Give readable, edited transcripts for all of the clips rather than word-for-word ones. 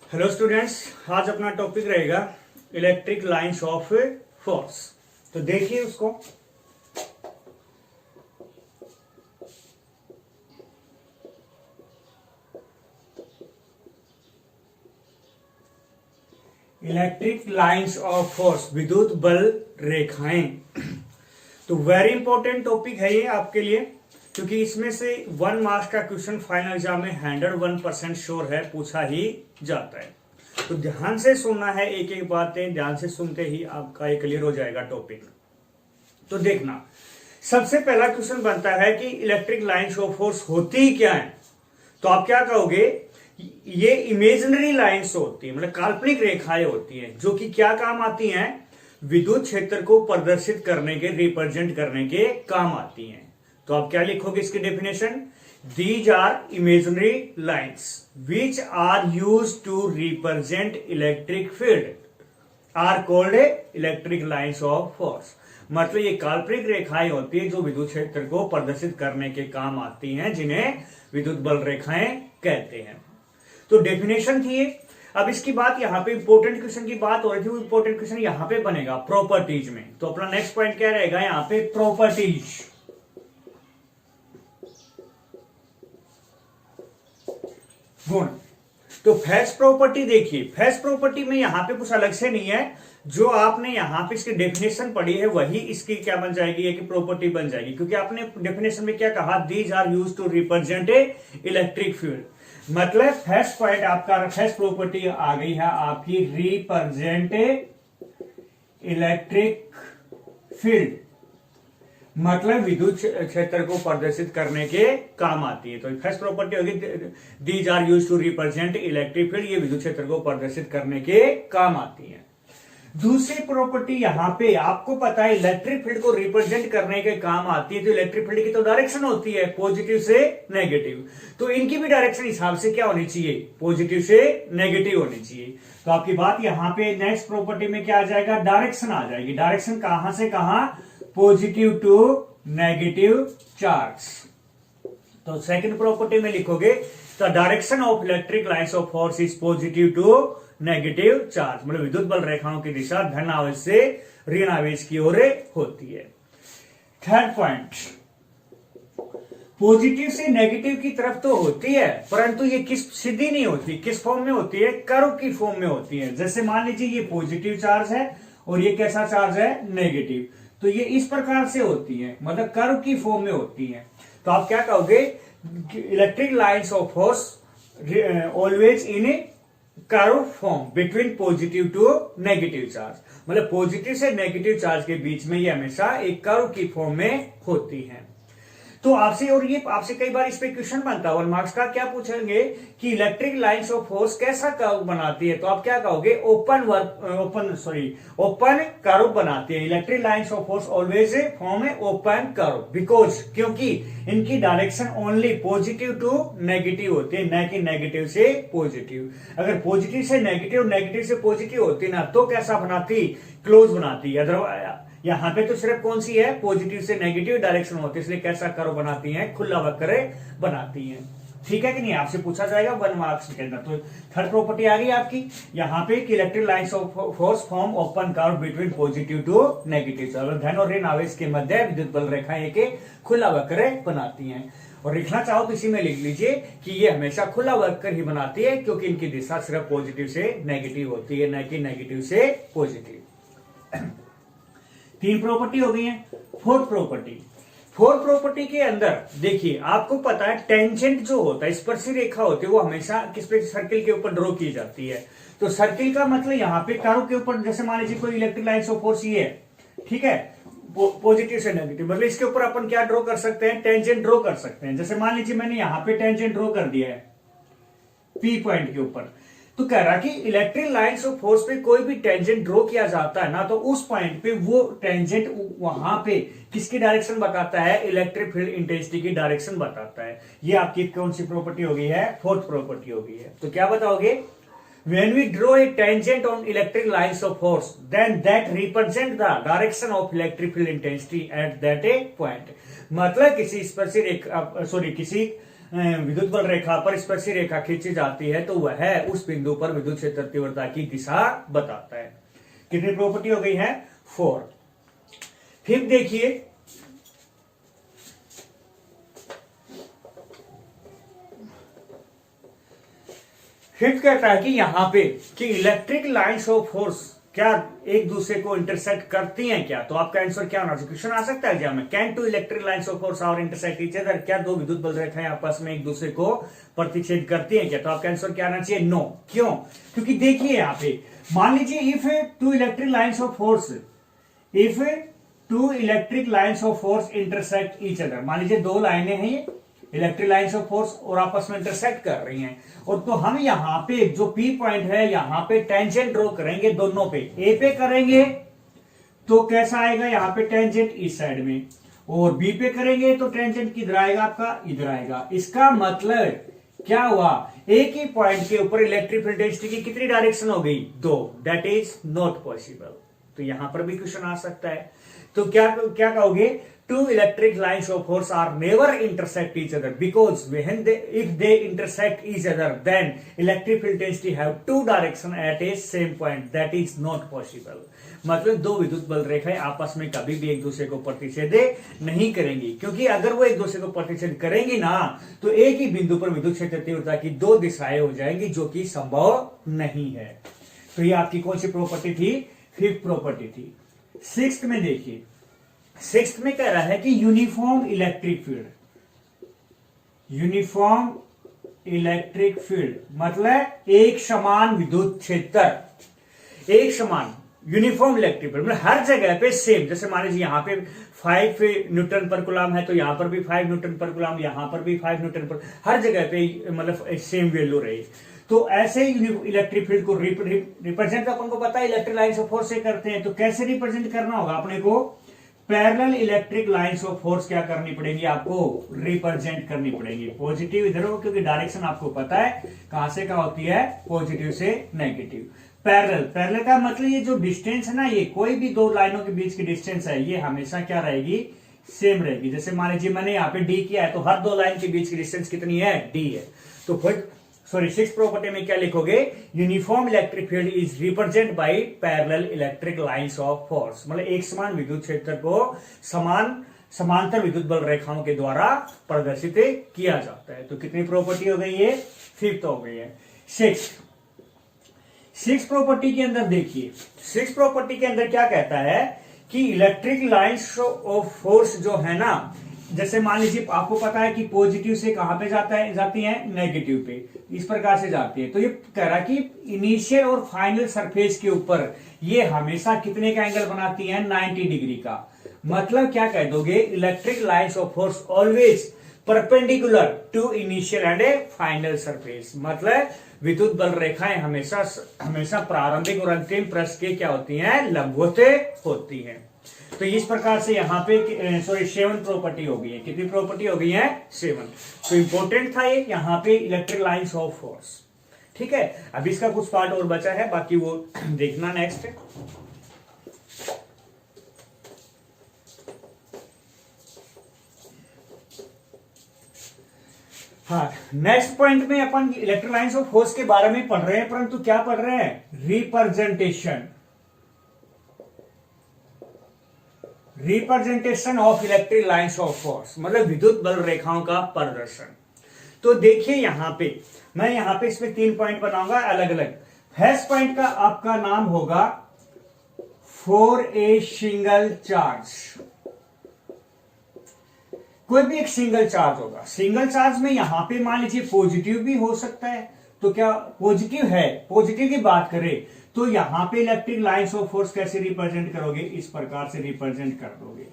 Hello students, आज अपना topic रहेगा इलेक्ट्रिक लाइंस ऑफ फोर्स। तो देखिए उसको। इलेक्ट्रिक लाइंस ऑफ फोर्स, विद्युत बल रेखाएं। तो वेरी इंपॉर्टेंट टॉपिक है ये आपके लिए, क्योंकि इसमें से 1 मार्क्स का क्वेश्चन फाइनल एग्जाम में 101% श्योर है, पूछा ही जाता है। तो ध्यान से सुनना है, एक एक बातें ध्यान से सुनते ही आपका ये क्लियर हो जाएगा टॉपिक। तो देखना, सबसे पहला क्वेश्चन बनता है कि इलेक्ट्रिक लाइंस ऑफ फोर्स होती क्या है। तो आप क्या कहोगे, ये इमेजिनरी लाइंस होती है, मतलब काल्पनिक रेखाएं होती हैं, जो कि क्या काम आती हैं, विद्युत क्षेत्र को प्रदर्शित करने के, रिप्रेजेंट करने के काम आती हैं। तो आप क्या लिखोगे इसकी definition, these are imaginary lines which are used to represent electric field are called electric lines of force. मतलब ये काल्पनिक रेखाएं होती है जो विद्युत क्षेत्र को प्रदर्शित करने के काम आती हैं, जिन्हें विद्युत बल रेखाएं कहते हैं। तो डेफिनेशन थी। अब इसकी बात यहां पे इंपॉर्टेंट क्वेश्चन की बात हो रही थी, वो इंपॉर्टेंट क्वेश्चन यहां पे बनेगा प्रॉपर्टीज में। तो अपना नेक्स्ट पॉइंट क्या रहेगा यहां पे, प्रॉपर्टीज। गुण। तो फेस प्रॉपर्टी देखिए, फेस प्रॉपर्टी में यहां पे कुछ अलग से नहीं है, जो आपने यहां पे इसकी डेफिनेशन पढ़ी है वही इसकी क्या बन जाएगी, एक प्रॉपर्टी बन जाएगी। क्योंकि आपने डेफिनेशन में क्या कहा, these are used to represent a electric field. मतलब फर्स्ट पॉइंट आपका, फर्स्ट प्रॉपर्टी आ गई है आपकी, रिप्रेजेंट इलेक्ट्रिक फील्ड, मतलब विद्युत क्षेत्र को प्रदर्शित करने के काम आती है। तो फर्स्ट प्रॉपर्टी होगी, these are used to represent electric field, ये विद्युत क्षेत्र को प्रदर्शित करने के काम आती है। दूसरी प्रॉपर्टी यहां पे आपको पता है, इलेक्ट्रिक फील्ड को रिप्रेजेंट करने के काम आती है। तो इलेक्ट्रिक फील्ड की तो डायरेक्शन होती है पॉजिटिव से नेगेटिव, तो इनकी भी डायरेक्शन हिसाब से क्या होनी चाहिए, पॉजिटिव से नेगेटिव होनी चाहिए। तो आपकी बात यहां पे नेक्स्ट प्रॉपर्टी में क्या आ जाएगा, डायरेक्शन आ जाएगी। डायरेक्शन कहां से कहां, पॉजिटिव टू नेगेटिव चार्ज। तो सेकंड प्रॉपर्टी में लिखोगे, the direction of electric lines of force is positive to negative charge, मतलब विद्युत बल रेखाओं की दिशा धन आवेश से ऋण आवेश की ओर होती है। थर्ड पॉइंट, पॉजिटिव से नेगेटिव की तरफ तो होती है, परंतु ये किस सीधी नहीं होती, किस फॉर्म में होती है, कर्व की फॉर्म में होती है। जैसे मान लीजिए ये पॉजिटिव चार्ज है और ये कैसा चार्ज है, नेगेटिव, तो ये इस प्रकार से होती है, मतलब कर्व की फॉर्म में होती है। तो आप क्या कहोगे, electric lines of force always in curve form between positive to negative charge, मतलब पॉजिटिव से नेगेटिव चार्ज के बीच में ये हमेशा एक कर्व की फॉर्म में होती है। तो आपसे, और ये आपसे कई बार इस पे क्वेश्चन बनता है 1 मार्क्स का, क्या पूछेंगे कि इलेक्ट्रिक लाइंस ऑफ फोर्स कैसा कर्व बनाती है। तो आप क्या कहोगे, ओपन कर्व बनाती है। Electric lines of force always form है ओपन कर्व, बिकॉज, क्योंकि इनकी direction only positive to negative होती है, न कि नेगेटिव से पॉजिटिव। अगर पॉजिटिव से नेगेटिव, नेगेटिव से पॉजिटिव होती ना, तो कैसा बनाती, क्लोज बनाती। अदरवाइज यहां पे तो सिर्फ कौन सी है, पॉजिटिव से नेगेटिव डायरेक्शन होती है, इसलिए कैसा कर्व बनाती हैं, खुला वक्र बनाती हैं। ठीक है कि नहीं, आपसे पूछा जाएगा 1 मार्क्स के अंदर। तो थर्ड प्रॉपर्टी आ गई आपकी यहां पे कि electric lines of force form open curve between positive to negative, धन और ऋण आवेश के मध्य विद्युत बल रेखाएं के खुला वक्र बनाती हैं। और लिखना चाहो तो इसी में लिख लीजिए कि ये हमेशा खुला वक्र ही बनाती है, क्योंकि इनकी दिशा सिर्फ पॉजिटिव से नेगेटिव होती है, न कि नेगेटिव से पॉजिटिव। 3 प्रॉपर्टी हो गई है। फोर्थ प्रॉपर्टी के अंदर देखिए, आपको पता है टेंजेंट जो होता है, स्पर्शी रेखा होती है, वो हमेशा किस पे, सर्किल के ऊपर ड्रॉ की जाती है। तो सर्किल का मतलब यहाँ पे कर्व के ऊपर, जैसे मान लीजिए कोई इलेक्ट्रिक लाइंस ऑफ फोर्स ये है, ठीक है, पॉजिटिव से नेगेटिव, मतलब इसके ऊपर अपन क्या ड्रॉ कर सकते हैं, टेंजेंट ड्रॉ कर सकते हैं। जैसे मान लीजिए मैंने यहाँ पे टेंजेंट ड्रॉ कर दिया है पी पॉइंट के ऊपर, तो कह रहा कि इलेक्ट्रिक लाइंस ऑफ फोर्स पे कोई भी टेंजेंट ड्रॉ किया जाता है ना, तो उस पॉइंट पे वो टेंजेंट वहां पे किसकी डायरेक्शन बताता है, इलेक्ट्रिक फील्ड इंटेंसिटी की डायरेक्शन बताता है। ये आपकी कौन सी प्रॉपर्टी हो गई है, फोर्थ प्रॉपर्टी हो गई है। तो क्या बताओगे, when we draw a tangent on electric lines of force, then that represent the direction of electric field intensity at that a point। मतलब किसी स्पर्शी रेखा, किसी विद्युत बल रेखा पर स्पर्शी रेखा खींची जाती है तो वह उस बिंदु पर विद्युत क्षेत्र तीव्रता की दिशा बताता है। कितनी प्रॉपर्टी हो गई है? 4। फिर देखिए, फिफ्थ कहता है कि यहां पे कि इलेक्ट्रिक लाइंस ऑफ फोर्स क्या एक दूसरे को इंटरसेक्ट करती हैं क्या? तो आपका आंसर क्या होना चाहिए? क्वेश्चन आ सकता है एग्जाम में, can two electric lines of force are intersect each other? क्या दो विद्युत बल रेखाएं आपस में एक दूसरे को प्रतिच्छेद करती हैं क्या? तो आपका आंसर क्या आना चाहिए? नो। क्यों? क्योंकि देखिए यहां पे मान लीजिए if two electric lines of force, if two electric lines of force intersect each other, मान लीजिए दो लाइनें हैं ये इलेक्ट्रिक लाइंस ऑफ फोर्स और आपस में इंटरसेक्ट कर रही हैं, और तो हम यहां पे जो पी पॉइंट है यहां पे टेंजेंट ड्रॉ करेंगे दोनों पे। ए पे करेंगे तो कैसा आएगा? यहां पे टेंजेंट इस साइड में, और बी पे करेंगे तो टेंजेंट किधर आएगा? आपका इधर आएगा। इसका मतलब क्या हुआ? एक ही पॉइंट के ऊपर इलेक्ट्रिक फील्ड डेंसिटी की कितनी डायरेक्शन हो गई? 2। That is not possible. तो यहां पर भी क्वेश्चन आ सकता है। तो क्या कहोगे? Two electric lines of force are never intersect each other because if they intersect each other, then electric field density have two direction at a same point. That is not possible. मतलब दो विद्युत बल रेखाएं आपस में कभी भी एक दूसरे को प्रतिच्छेद नहीं करेंगी, क्योंकि अगर वो एक दूसरे को प्रतिच्छेद करेंगी ना तो एक ही बिंदु पर विद्युत क्षेत्र तीव्रता की दो दिशाएं हो जाएंगी, जो कि संभव नहीं है। तो ये आपकी कौन सी प्रॉपर्टी थी? 5th प्रॉपर्टी थी। 6th में देखिए, 6th में कह रहा है कि uniform electric field, uniform electric field मतलब एक समान विद्युत क्षेत्र, एक समान यूनिफॉर्म इलेक्ट्रिक फील्ड मतलब हर जगह पे सेम। जैसे मान लीजिए यहां पे 5 न्यूटन पर कूलम है तो यहां पर भी 5 न्यूटन पर कूलम, यहां पर भी 5 न्यूटन पर, हर जगह पे मतलब सेम वैल्यू रही। तो ऐसे इलेक्ट्रिक फील्ड को रिप्रेजेंट अपन को पता है इलेक्ट्रिक लाइंस ऑफ फोर्स से करते हैं। तो कैसे रिप्रेजेंट करना होगा अपने को? Parallel electric lines of force क्या करनी पड़ेगी? आपको रिप्रेजेंट करनी पड़ेगी। पॉजिटिव इधर हो क्योंकि डायरेक्शन आपको पता है कहां से कहां होती है, पॉजिटिव से नेगेटिव। पैरेलल का मतलब ये जो डिस्टेंस है ना, ये कोई भी दो लाइनों के बीच की डिस्टेंस है ये हमेशा क्या रहेगी? सेम रहेगी। जैसे मान लीजिए मैंने यहाँ पे डी किया है तो हर दो लाइन के बीच की डिस्टेंस कितनी है? डी है। तो फिर 6th प्रॉपर्टी में क्या लिखोगे? Uniform electric field is represent by parallel electric lines of force, मतलब एक समान विद्युत क्षेत्र को समांतर विद्युत बल रेखाओं के द्वारा प्रदर्शित किया जाता है। तो कितनी प्रॉपर्टी हो गई है? 5th हो गई है। 6th प्रॉपर्टी के अंदर देखिए, 6th प्रॉपर्टी के अंदर क्या कहता है कि इलेक्ट्रिक लाइंस ऑफ फोर्स जो है ना, जैसे मान लीजिए आपको पता है कि पॉजिटिव से कहां पे जाती है? नेगेटिव पे, इस प्रकार से जाती है। तो ये कह रहा कि इनिशियल और फाइनल सरफेस के ऊपर ये हमेशा कितने का एंगल बनाती है? 90 डिग्री का। मतलब क्या कह दोगे? Electric lines of force always perpendicular to initial and a final surface, मतलब विद्युत बल रेखाएं हमेशा प्रारंभिक और अंतिम पृष्ठ के क्या होती हैं? लंबवत होती हैं। तो इस प्रकार से यहां पे 7 प्रॉपर्टी हो गई है। कितनी प्रॉपर्टी हो गई है? 7। तो इंपॉर्टेंट था ये यहां पे इलेक्ट्रिक लाइंस ऑफ फोर्स। ठीक है, अब इसका कुछ पार्ट और बचा है, बाकी वो देखना नेक्स्ट। हाँ, नेक्स्ट पॉइंट में अपन इलेक्ट्रिक लाइंस ऑफ फोर्स के बारे में पढ़ रहे हैं, परंतु क्या पढ़ रहे हैं? Representation of electric lines of force, मतलब विद्युत बल रेखाओं का प्रदर्शन। तो देखिए यहां पे मैं इसमें 3 पॉइंट बनाऊंगा अलग अलग। फर्स्ट पॉइंट का आपका नाम होगा फॉर ए सिंगल चार्ज। कोई भी एक सिंगल चार्ज होगा, सिंगल चार्ज में यहां पे मान लीजिए पॉजिटिव भी हो सकता है। तो क्या पॉजिटिव है? पॉजिटिव की बात करें तो यहां पे इलेक्ट्रिक लाइंस ऑफ फोर्स कैसे रिप्रेजेंट करोगे? इस प्रकार से रिप्रेजेंट कर दोगे।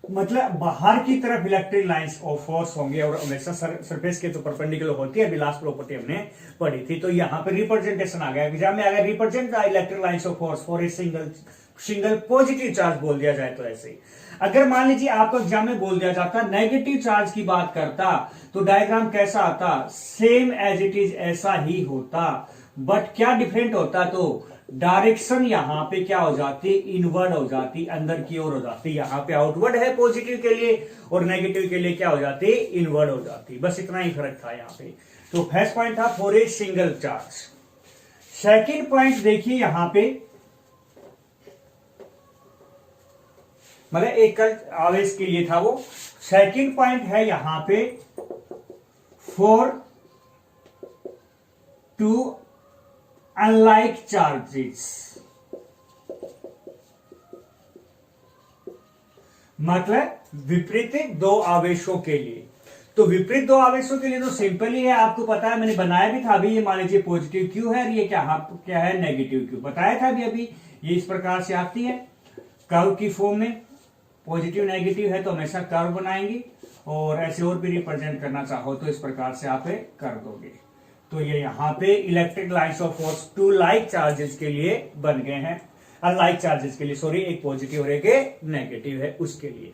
मतलब बाहर की तरफ इलेक्ट्रिक लाइंस ऑफ फोर्स होंगे और हमेशा सरफेस के तो परपेंडिकुलर होती है। अभी लास्ट प्रॉपर्टी हमने पढ़ी थी। तो यहां पे रिप्रेजेंटेशन आ गया एग्जाम में, अगर represent the electric lines of force for a single positive charge बोल दिया जाए तो ऐसे ही। अगर मान लीजिए आपको एग्जाम में बोल दिया जाता नेगेटिव चार्ज की बात करता तो डायग्राम कैसा आता? सेम एज इट इज ऐसा ही होता, बट क्या डिफरेंट होता? तो डायरेक्शन यहां पे क्या हो जाती, इनवर्ड हो जाती, अंदर की ओर हो जाती। यहां पे आउटवर्ड है पॉजिटिव के लिए और नेगेटिव के लिए क्या हो जाती, इनवर्ड हो जाती। बस इतना ही फर्क था यहां पे। तो फर्स्ट पॉइंट था for a single charge. Second point देखिए यहां पे, मतलब एकल आवेश के लिए था वो। सेकेंड पॉइंट है यहां पे फॉर टू अनलाइक चार्जेस, मतलब विपरीत दो आवेशों के लिए। तो विपरीत दो आवेशों के लिए तो सिंपल ही है, आपको पता है, मैंने बनाया भी था अभी। ये मान लीजिए पॉजिटिव क्यू है और ये क्या है, नेगेटिव क्यू। बताया था अभी ये इस प्रकार से आती है कर्व की फॉर्म में। पॉजिटिव नेगेटिव है तो हमेशा कर्व बनाएंगे, और ऐसे और भी रिप्रेजेंट करना चाहो तो इस प्रकार से आप कर दोगे। तो ये यहां पे electric lines of force two like charges के लिए बन गए हैं, अनलाइक चार्जेस के लिए, सॉरी, एक पॉजिटिव और एक नेगेटिव है उसके लिए।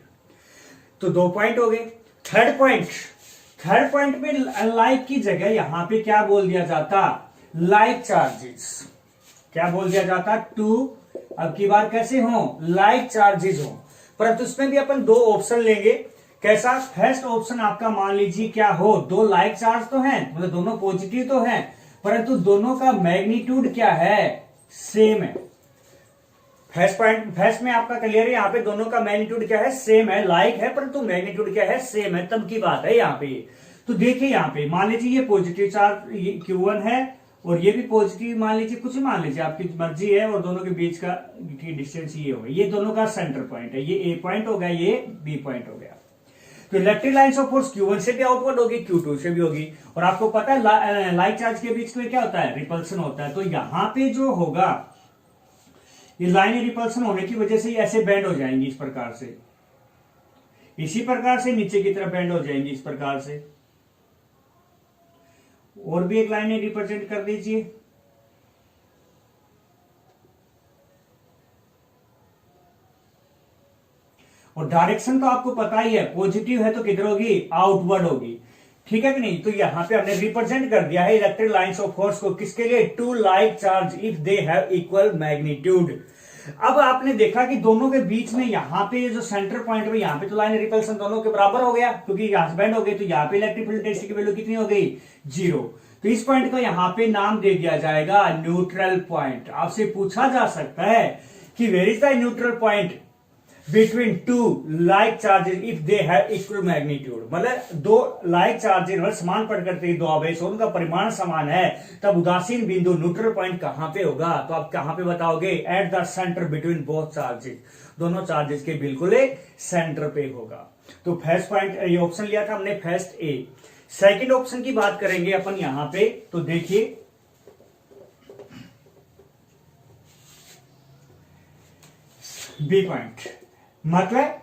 तो 2 पॉइंट हो गए। थर्ड पॉइंट में अनलाइक की जगह यहां पे क्या बोल दिया जाता, लाइक चार्जेस। क्या बोल दिया जाता, टू, अब की बार कैसे हो, लाइक चार्जेस हो। परंतु उसमें भी अपन 2 ऑप्शन लेंगे। कैसा, फर्स्ट ऑप्शन आपका मान लीजिए क्या हो, 2 लाइक चार्ज तो हैं, मतलब दोनों पॉजिटिव तो हैं, परंतु दोनों का मैग्नीट्यूड क्या है, सेम है। फर्स्ट में आपका क्लियर है, यहाँ पे दोनों का मैग्नीट्यूड क्या है, सेम है, लाइक है, परंतु मैग्नीट्यूड क्या है, सेम है, तब की बात है यहाँ पे। तो देखिए यहाँ पे मान लीजिए ये पॉजिटिव चार्ज Q1 है और ये भी पॉजिटिव मान लीजिए, कुछ मान लीजिए, आपकी मर्जी है, और दोनों के बीच का डिस्टेंस ये होगा, ये दोनों का सेंटर पॉइंट है, ये A पॉइंट हो गया, ये B पॉइंट हो गया। तो electric lines of force Q1 से भी आउटवर्ड होगी, Q2 से भी होगी। और आपको पता है लाइक चार्ज के बीच में क्या होता है, रिपल्सन होता है। तो यहां पे जो होगा, ये लाइन रिपल्सन होने की वजह से ऐसे बेंड हो जाएंगी इस प्रकार से, इसी प्रकार से नीचे की तरफ बेंड हो जाएंगी इस प्रकार से। और भी एक लाइन रिप्रेजेंट कर दीजिए। और डायरेक्शन तो आपको पता ही है, पॉजिटिव है तो किधर होगी, आउटवर्ड होगी, ठीक है कि नहीं। तो यहां पे हमने रिप्रेजेंट कर दिया है इलेक्ट्रिक लाइन्स ऑफ फोर्स को, किसके लिए, two like charge if they have equal magnitude. अब आपने देखा कि दोनों के बीच में यहां पे जो सेंटर पॉइंट है, यहां पे तो लाइन रिपल्सन दोनों के बराबर हो गया, क्योंकि यहां से बेंड हो गई, तो यहां पे इलेक्ट्रिक फील्ड डेंसिटी की वैल्यू कितनी हो गई, 0। तो इस पॉइंट को यहां पे नाम दे दिया जाएगा न्यूट्रल पॉइंट। आपसे पूछा जा सकता है कि where is the neutral point between two like charges if they have equal magnitude. मतलब 2 लाइक चार्जेस मतलब समान पड़ करते दो आवेश, उनका परिमाण समान है, तब उदासीन बिंदु न्यूट्रल पॉइंट कहां पे होगा। तो आप कहां पे बताओगे, at the centre between both charges, दोनों चार्जेस के बिल्कुल सेंटर पे होगा। तो फर्स्ट पॉइंट ये ऑप्शन लिया था हमने, फर्स्ट ए। सेकंड ऑप्शन की बात करेंगे अपन यहां पे, तो देखिए बी पॉइंट, मतलब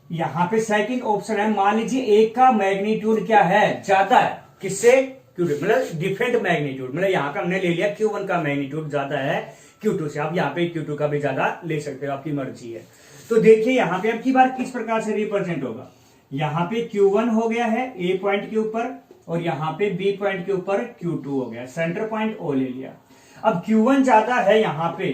यहां पे सेकंड ऑप्शन है, मान लीजिए एक का मैग्नीट्यूड क्या है, ज्यादा है, किससे, Q2, मतलब डिफरेंट मैग्नीट्यूड, मतलब यहां का हमने ले लिया Q1 का मैग्नीट्यूड ज्यादा है Q2 से। आप यहां पे Q2 का भी ज्यादा ले सकते हो, आपकी मर्जी है। तो देखिए यहां पे अब की बार किस प्रकार से रिप्रेजेंट होगा, यहां पे Q1 हो गया है A पॉइंट के ऊपर, और यहां पे B पॉइंट के ऊपर Q2 हो गया, सेंटर पॉइंट O ले लिया। अब Q1 ज्यादा है, यहां पे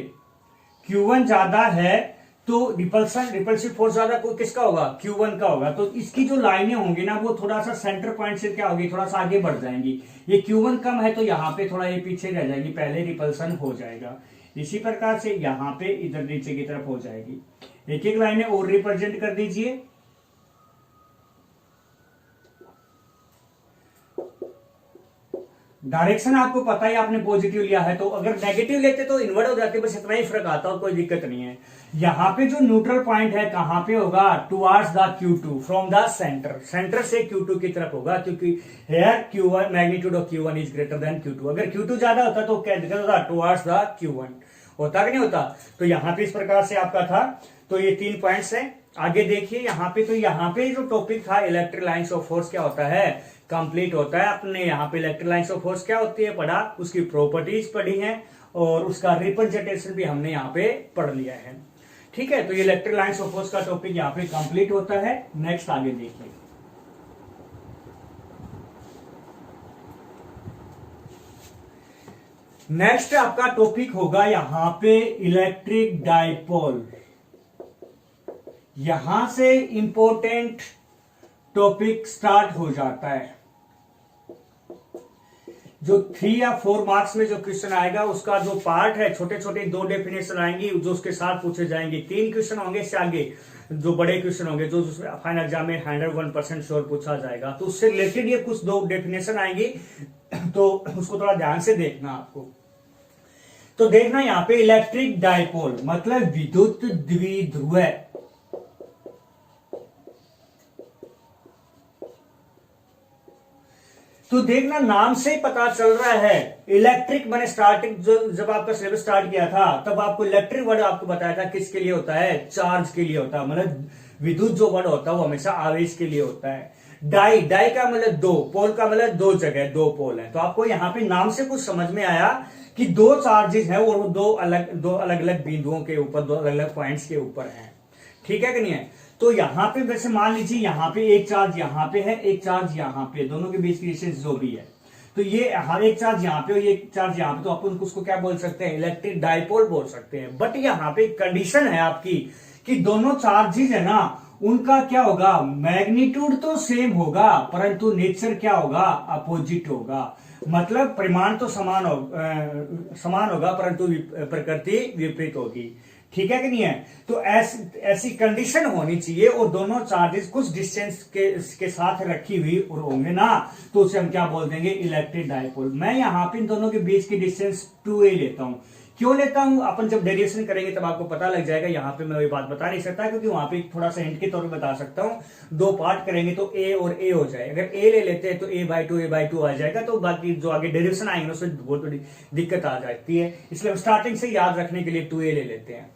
Q1 ज्यादा है, तो रिपल्सिव फोर्स ज्यादा किसका होगा, Q1 का होगा। तो इसकी जो लाइनें होंगी ना, वो थोड़ा सा सेंटर पॉइंट से क्या होगी, थोड़ा सा आगे बढ़ जाएंगी। ये Q1 कम है तो यहाँ पे थोड़ा ये पीछे रह जाएगी, पहले रिपल्सन हो जाएगा। इसी प्रकार से यहाँ पे इधर नीचे की तरफ हो जाएगी। एक एक लाइनें और रिप्रेजेंट कर दीजिए। डायरेक्शन आपको पता है, आपने पॉजिटिव लिया है, तो अगर नेगेटिव लेते तो इनवर्ट हो जाते, बस इतना ही फर्क आता और कोई दिक्कत नहीं है। यहां पे जो न्यूट्रल पॉइंट है कहां पे होगा, towards the Q2 from the centre, centre से Q2 की तरफ होगा, क्योंकि here Q1 magnitude of Q1 is greater than Q2। अगर Q2 ज्यादा होता तो क्या होता, टुवर्ड्स द Q1 होता कि नहीं होता। तो यहां पे इस प्रकार से आपका था। तो ये 3 पॉइंट्स हैं। आगे देखिए यहाँ पे, तो यहाँ पे जो टॉपिक था इलेक्ट्रिक लाइन्स ऑफ फोर्स क्या होता है, कंप्लीट होता है। आपने यहाँ पे इलेक्ट्रिक लाइन्स ऑफ फोर्स क्या होती है पढ़ा, उसकी प्रॉपर्टीज पढ़ी है, और उसका रिप्रेजेंटेशन भी हमने यहाँ पे पढ़ लिया है, ठीक है। तो ये इलेक्ट्रिक लाइन्स ऑफ फोर्स का टॉपिक यहाँ पे कंप्लीट होता है। नेक्स्ट आगे देखिए, नेक्स्ट आपका टॉपिक होगा यहां पे इलेक्ट्रिक डाइपोल। यहां से इंपॉर्टेंट टॉपिक स्टार्ट हो जाता है। जो 3 या 4 मार्क्स में जो क्वेश्चन आएगा उसका जो पार्ट है, छोटे छोटे 2 डेफिनेशन आएंगी जो उसके साथ पूछे जाएंगे। 3 क्वेश्चन होंगे, इससे आगे जो बड़े क्वेश्चन होंगे जो फाइनल एग्जाम में 101% श्योर पूछा जाएगा, तो उससे रिलेटेड ये कुछ 2 डेफिनेशन आएंगी, तो उसको थोड़ा ध्यान से देखना आपको। तो देखना यहां पे इलेक्ट्रिक डाइपोल मतलब विद्युत द्विध्रुव। तो देखना नाम से ही पता चल रहा है इलेक्ट्रिक। मैंने स्टार्टिंग जब आपका सिलेबस स्टार्ट किया था तब आपको इलेक्ट्रिक वर्ड आपको बताया था किसके लिए होता है, चार्ज के लिए होता है। मतलब विद्युत जो वर्ड होता है वो हमेशा आवेश के लिए होता है। डाई, डाई का मतलब 2, पोल का मतलब 2 जगह 2 पोल है। तो आपको यहाँ पे नाम से कुछ समझ में आया कि 2 चार्जेस हैं और वो 2 अलग अलग बिंदुओं के ऊपर, 2 अलग अलग पॉइंट्स के ऊपर हैं। ठीक है कि नहीं है? तो यहां पे वैसे मान लीजिए यहां पे एक चार्ज यहां पे है, एक चार्ज यहां पे, दोनों के बीच की डिस्टेंस जो भी है, तो ये हर एक चार्ज यहां पे और ये चार्ज यहां पे, तो अपन उसको क्या बोल सकते हैं, इलेक्ट्रिक डाइपोल बोल सकते हैं। बट यहां पे कंडीशन है आपकी कि दोनों चार्जेस है ना, उनका क्या होगा, मैग्नीट्यूड तो सेम होगा परंतु नेचर क्या होगा, अपोजिट होगा। मतलब परिमाण तो समान होगा परंतु प्रकृति विपरीत होगी। ठीक है कि नहीं है? तो ऐसी कंडीशन होनी चाहिए और दोनों चार्जेस कुछ डिस्टेंस के साथ रखी हुई और होंगे ना, तो उसे हम क्या बोल देंगे, इलेक्ट्रिक डाइपोल। मैं यहां पे इन दोनों के बीच की डिस्टेंस 2a लेता हूं। क्यों लेता हूं, अपन जब डेरिवेशन करेंगे तब आपको पता लग जाएगा। यहां पे मैं वही बात बता नहीं सकता क्योंकि वहां पे थोड़ा सा हिंट के तौर पे बता सकता हूं। 2 पार्ट करेंगे तो a और a हो जाए। अगर a ले लेते हैं तो a/2 आ जाएगा, तो बाकी जो आगे डेरिवेशन आएंगे उसमें बहुत बड़ी दिक्कत आ जाती है। इसलिए स्टार्टिंग से याद रखने के लिए 2a ले लेते हैं।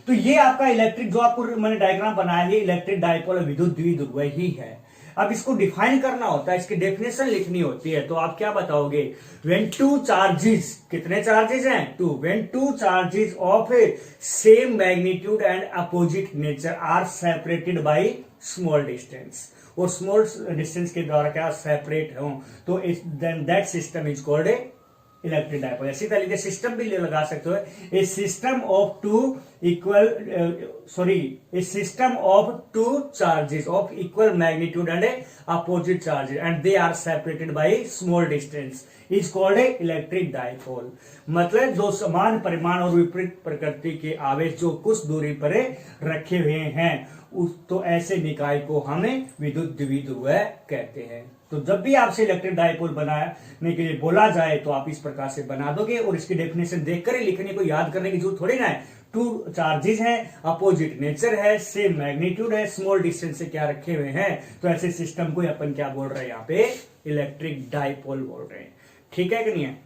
तो ये आपका इलेक्ट्रिक जो आपको मैंने डायग्राम बनाया है, इलेक्ट्रिक डाइपोल विद्युत द्विध्रुव ही है। अब इसको डिफाइन करना होता है, इसकी डेफिनेशन लिखनी होती है। तो आप क्या बताओगे, व्हेन 2 चार्जेस, कितने चार्जेस हैं, 2, when 2 charges of same magnitude and opposite nature are separated by small distance, और स्मॉल डिस्टेंस के द्वारा क्या सेपरेट हो, तो then that system is called electric dipole. इसी तरीके सिस्टम भी लगा सकते हो, a system of 2 charges of equal magnitude and opposite charges and they are separated by small distance is called electric dipole. मतलब दो समान परिमाण और विपरीत प्रकृति के आवेश जो कुछ दूरी पर रखे हुए हैं, तो ऐसे निकाय को हमें विद्युत द्विध्रुव कहते हैं। तो जब भी आपसे इलेक्ट्रिक डाइपोल बनाने के लिए बोला जाए तो आप इस प्रकार से बना दोगे, और इसकी डेफिनेशन देखकर ही लिखने को, याद करने की जरूरत थोड़ी ना है। 2 चार्जेस हैं, अपोजिट नेचर है, सेम मैग्नीट्यूड है, स्मॉल डिस्टेंस से क्या रखे हुए हैं, तो ऐसे सिस्टम को अपन क्या बोल रहे हैं, यहाँ पे इलेक्ट्रिक डाइपोल बोल रहे हैं। ठीक है कि नहीं है?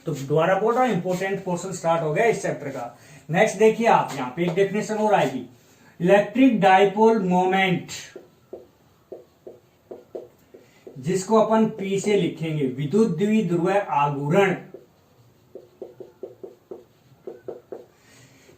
तो दोबारा बोल रहा हूं, इंपॉर्टेंट पोर्शन स्टार्ट हो गया इस चैप्टर का। नेक्स्ट देखिए आप, यहाँ पे एक डेफिनेशन और आएगी, इलेक्ट्रिक डाइपोल मोमेंट, जिसको अपन P से लिखेंगे, विद्युत द्विध्रुव आघूर्ण।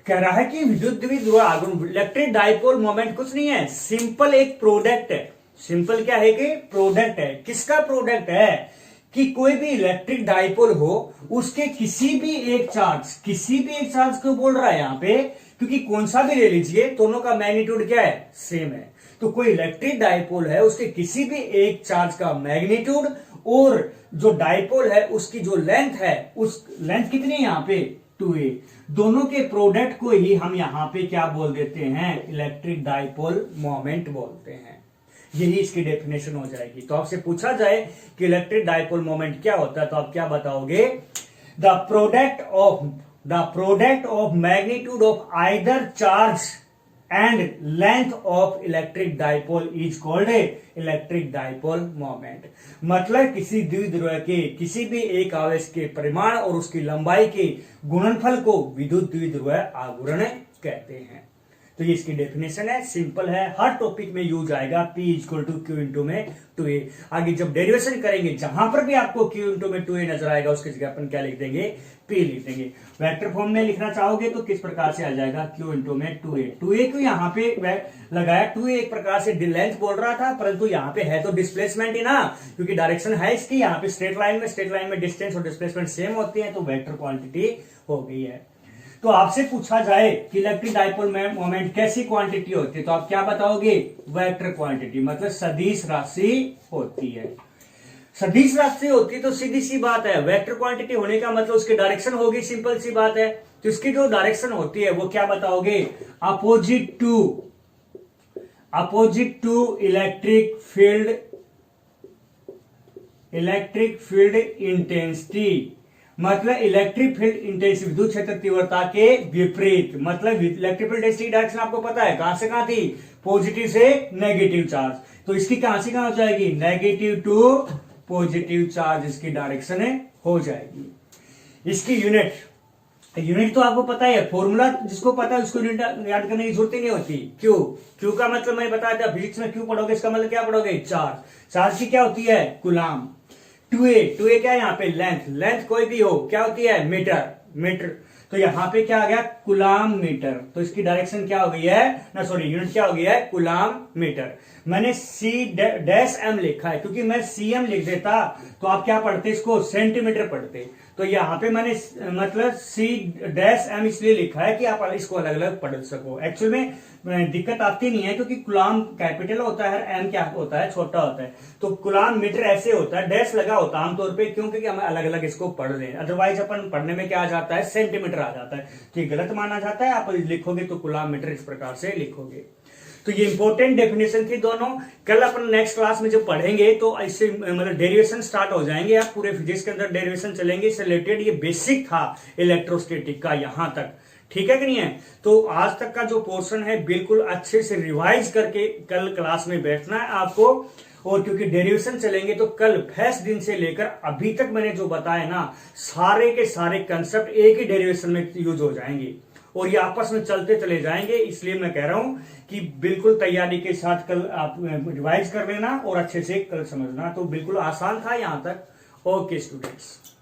कह रहा है कि विद्युत द्विध्रुव आघूर्ण, इलेक्ट्रिक डाइपोल मोमेंट कुछ नहीं है, सिंपल एक प्रोडक्ट है। सिंपल क्या है कि प्रोडक्ट है। किसका प्रोडक्ट है, कि कोई भी इलेक्ट्रिक डाइपोल हो, उसके किसी भी एक चार्ज को बोल रहा है यहाँ पे, क्योंकि कौन सा भी ले लीजिए दोनों का मैग्नीट्यूड क्या है, सेम है। तो कोई इलेक्ट्रिक डाइपोल है, उसके किसी भी एक चार्ज का मैग्नीट्यूड और जो डाइपोल है उसकी जो लेंथ है, उस लेंथ कितनी है यहाँ पे, 2a, दोनों के प्रोडक्ट को ही हम यहाँ पे क्या बोल देते हैं, इलेक्ट्रिक डाइपोल मोमेंट बोलते हैं। यही इसकी डेफिनेशन हो जाएगी। तो आपसे पूछा जाए कि इलेक्ट्रिक डाइपोल मोमेंट क्या होता है, तो आप क्या बताओगे, the product of magnitude of either charge and length of electric dipole is called electric dipole moment. मतलब किसी द्विध्रुव के किसी भी एक आवेश के परिमाण और उसकी लंबाई के गुणनफल को विद्युत द्विध्रुव आघूर्ण कहते हैं। तो ये इसकी डेफिनेशन है, सिंपल है, हर टॉपिक में यूज आएगा। P equal to Q into में 2a। आगे जब डेरिवेशन करेंगे जहां पर भी आपको Q इंटू में 2a नजर आएगा उसकी जगह अपन क्या लिख देंगे, P लिख देंगे। वेक्टर फॉर्म में लिखना चाहोगे तो किस प्रकार से आ जाएगा, Q इंटू में 2a। 2a को यहाँ पे लगाया, 2a एक प्रकार से लेंथ बोल रहा था, परंतु यहाँ पे है तो डिस्प्लेसमेंट ही ना, क्योंकि डायरेक्शन है इसकी, यहाँ पे स्ट्रेट लाइन में डिस्टेंस और डिस्प्लेसमेंट सेम होती है, तो वेक्टर क्वांटिटी हो गई है। तो आपसे पूछा जाए कि इलेक्ट्रिक डाइपोल मोमेंट कैसी क्वांटिटी होती है, तो आप क्या बताओगे, वेक्टर क्वांटिटी, मतलब सदिश राशि होती है। सदिश राशि होती है तो सीधी सी बात है, वेक्टर क्वांटिटी होने का मतलब उसकी डायरेक्शन होगी, सिंपल सी बात है। तो इसकी जो डायरेक्शन होती है वो क्या बताओगे, opposite to electric field intensity, मतलब इलेक्ट्रिक फील्ड इंटेंसिटी, विद्युत क्षेत्र तीव्रता के विपरीत। मतलब इलेक्ट्रिक फील्ड इंटेंसिटी डायरेक्शन आपको पता है कहां से कहां थी, पॉजिटिव से नेगेटिव चार्ज, तो इसकी कहां से कहां हो जाएगी, नेगेटिव टू पॉजिटिव चार्ज इसकी डायरेक्शन हो जाएगी। इसकी यूनिट तो आपको पता है, फॉर्मूला जिसको पता है उसको यूनिट याद करने की जरूरत ही नहीं होती। क्यू का मतलब मैंने बताया था, फिजिक्स में क्यू पढ़ोगे इसका मतलब क्या पढ़ोगे, चार्ज की क्या होती है, कुलाम। 2a क्या है यहाँ पे, लेंथ कोई भी हो क्या होती है, मीटर, तो यहाँ पे क्या आ गया, कुलाम मीटर। तो इसकी डायरेक्शन क्या हो गई है ना, सॉरी यूनिट क्या हो गई है, कुलाम मीटर। मैंने C' लिखा है, क्योंकि मैं CM लिख देता तो आप क्या पढ़ते, इसको सेंटीमीटर पढ़ते। तो यहाँ पे मैंने मतलब C' इसलिए लिखा है कि आप इसको अलग अलग पढ़ सको। एक्चुअल में दिक्कत आती नहीं है, क्योंकि कुलाम कैपिटल होता है, M क्या होता है, छोटा होता है, तो कुलाम मीटर ऐसे होता है, डैश लगा होता है आमतौर पे, क्योंकि हम अलग अलग इसको पढ़ रहे हैं। अदरवाइज अपन पढ़ने में क्या आ जाता है, सेंटीमीटर आ जाता है, तो ये गलत माना जाता है। आप लिखोगे तो कुलाम मीटर इस प्रकार से लिखोगे। तो ये इंपॉर्टेंट डेफिनेशन थी दोनों। कल अपन नेक्स्ट क्लास में जब पढ़ेंगे तो इससे मतलब डेरिवेशन स्टार्ट हो जाएंगे, आप पूरे फिजिक्स के अंदर डेरिवेशन चलेंगे, इससे रिलेटेड ये बेसिक था इलेक्ट्रोस्टैटिक का यहां तक, ठीक है कि नहीं है। तो आज तक का जो पोर्शन है बिल्कुल अच्छे से रिवाइज करके कल क्लास में बैठना है आपको, और क्योंकि डेरिवेशन चलेंगे तो कल फर्स्ट दिन से लेकर अभी तक मैंने जो बताया ना, सारे के सारे कंसेप्ट एक ही डेरिवेशन में यूज हो जाएंगे और ये आपस में चलते चले जाएंगे। इसलिए मैं कह रहा हूं कि बिल्कुल तैयारी के साथ कल आप रिवाइज कर लेना और अच्छे से कल समझना। तो बिल्कुल आसान था यहां तक। Okay students.